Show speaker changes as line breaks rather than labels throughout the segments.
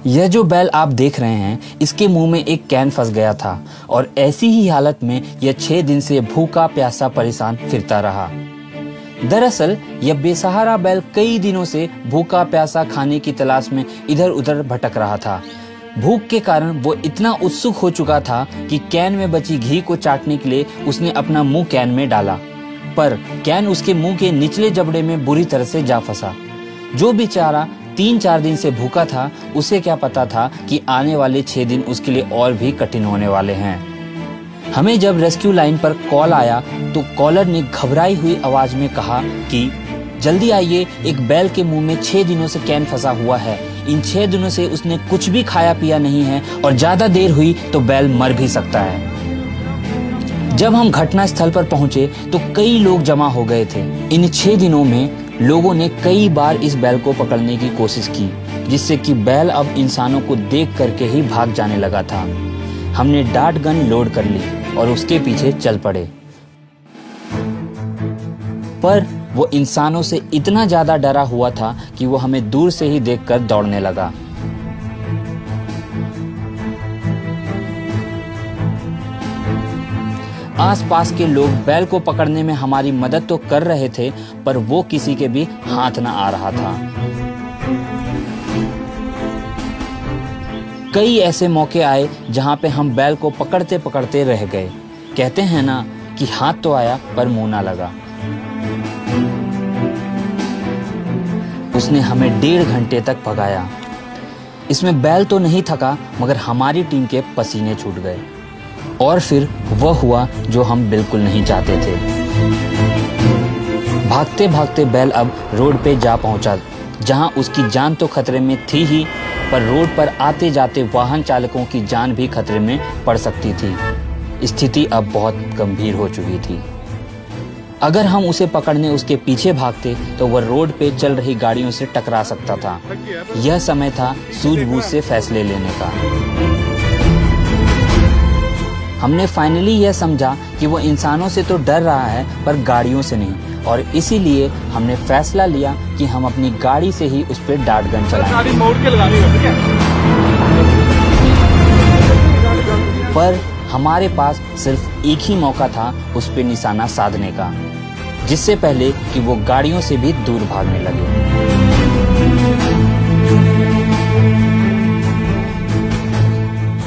यह जो बैल आप देख रहे हैं, इसके मुंह में एक कैन फंस गया था और ऐसी ही हालत में यह 6 दिन से भूखा प्यासा परेशान फिरता रहा। दरअसल यह बेसहारा बैल कई दिनों से भूखा प्यासा खाने की तलाश में इधर उधर भटक रहा था। भूख के कारण वो इतना उत्सुक हो चुका था कि कैन में बची घी को चाटने के लिए उसने अपना मुंह कैन में डाला, पर कैन उसके मुंह के निचले जबड़े में बुरी तरह से जा फंसा। जो बेचारा 3-4 दिन से भूखा था, उसे क्या पता था कि आने वाले 6 दिन उसके लिए और भी कठिन होने वाले हैं। हमें जब रेस्क्यू लाइन पर कॉल आया तो कॉलर ने घबराई हुई आवाज में कहा कि जल्दी आइए, एक बैल के मुंह में 6 दिनों से कैन फंसा हुआ है। इन 6 दिनों से उसने कुछ भी खाया पिया नहीं है और ज्यादा देर हुई तो बैल मर भी सकता है। जब हम घटना स्थल पर पहुंचे तो कई लोग जमा हो गए थे। इन 6 दिनों में लोगों ने कई बार इस बैल को पकड़ने की कोशिश की, जिससे कि बैल अब इंसानों को देख करके ही भाग जाने लगा था। हमने डार्ट गन लोड कर ली और उसके पीछे चल पड़े, पर वो इंसानों से इतना ज्यादा डरा हुआ था कि वो हमें दूर से ही देखकर दौड़ने लगा। आसपास के लोग बैल को पकड़ने में हमारी मदद तो कर रहे थे, पर वो किसी के भी हाथ न आ रहा था। कई ऐसे मौके आए जहां पे हम बैल को पकड़ते पकड़ते रह गए। कहते हैं ना कि हाथ तो आया पर मुंह ना लगा। उसने हमें 1.5 घंटे तक भगाया। इसमें बैल तो नहीं थका, मगर हमारी टीम के पसीने छूट गए। और फिर वह हुआ जो हम बिल्कुल नहीं चाहते थे। भागते भागते बैल अब रोड पे जा पहुंचा, जहां उसकी जान तो खतरे में थी ही, पर रोड पर आते जाते वाहन चालकों की जान भी खतरे में पड़ सकती थी। स्थिति अब बहुत गंभीर हो चुकी थी। अगर हम उसे पकड़ने उसके पीछे भागते तो वह रोड पे चल रही गाड़ियों से टकरा सकता था। यह समय था सूझबूझ से फैसले लेने का। हमने फाइनली यह समझा कि वो इंसानों से तो डर रहा है, पर गाड़ियों से नहीं, और इसीलिए हमने फैसला लिया कि हम अपनी गाड़ी से ही उस पर डार्ट गन चलाएंगे। पर हमारे पास सिर्फ एक ही मौका था उस पर निशाना साधने का, जिससे पहले कि वो गाड़ियों से भी दूर भागने लगे।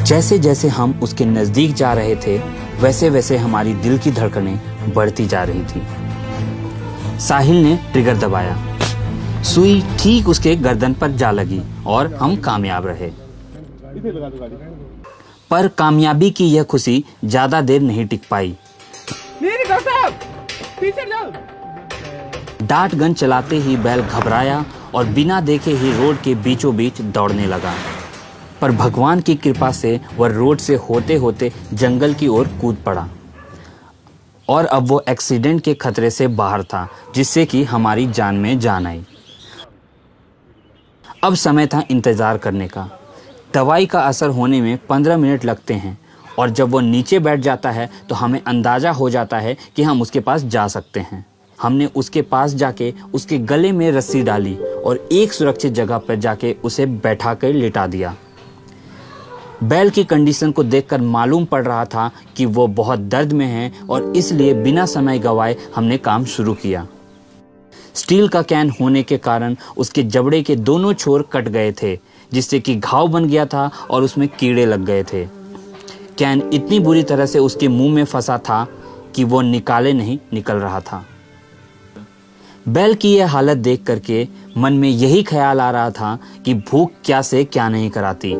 जैसे जैसे हम उसके नजदीक जा रहे थे, वैसे वैसे हमारी दिल की धड़कनें बढ़ती जा रही थी। साहिल ने ट्रिगर दबाया, सुई ठीक उसके गर्दन पर जा लगी और हम कामयाब रहे। पर कामयाबी की यह खुशी ज्यादा देर नहीं टिक पाई। डार्ट गन चलाते ही बैल घबराया और बिना देखे ही रोड के बीचों बीच दौड़ने लगा। पर भगवान की कृपा से वह रोड से होते होते जंगल की ओर कूद पड़ा और अब वो एक्सीडेंट के खतरे से बाहर था, जिससे कि हमारी जान में जान आई। अब समय था इंतजार करने का। दवाई का असर होने में 15 मिनट लगते हैं और जब वो नीचे बैठ जाता है तो हमें अंदाजा हो जाता है कि हम उसके पास जा सकते हैं। हमने उसके पास जाके उसके गले में रस्सी डाली और एक सुरक्षित जगह पर जाके उसे बैठा कर लिटा दिया। बैल की कंडीशन को देखकर मालूम पड़ रहा था कि वो बहुत दर्द में है और इसलिए बिना समय गवाए हमने काम शुरू किया। स्टील का कैन होने के कारण उसके जबड़े के दोनों छोर कट गए थे, जिससे कि घाव बन गया था और उसमें कीड़े लग गए थे। कैन इतनी बुरी तरह से उसके मुंह में फंसा था कि वो निकाले नहीं निकल रहा था। बैल की यह हालत देख करके मन में यही ख्याल आ रहा था कि भूख क्या से क्या नहीं कराती।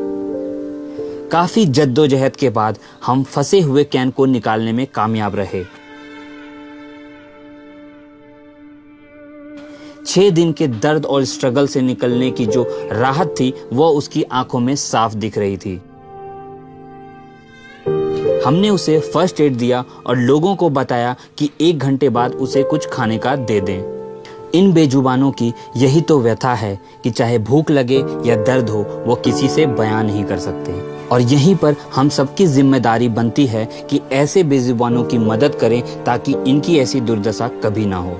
काफी जद्दोजहद के बाद हम फंसे हुए कैन को निकालने में कामयाब रहे। 6 दिन के दर्द और स्ट्रगल से निकलने की जो राहत थी, वो उसकी आंखों में साफ दिख रही थी। हमने उसे फर्स्ट एड दिया और लोगों को बताया कि 1 घंटे बाद उसे कुछ खाने का दे दें। इन बेजुबानों की यही तो व्यथा है कि चाहे भूख लगे या दर्द हो, वो किसी से बयान नहीं कर सकते। और यहीं पर हम सबकी जिम्मेदारी बनती है कि ऐसे बेजुबानों की मदद करें ताकि इनकी ऐसी दुर्दशा कभी ना हो।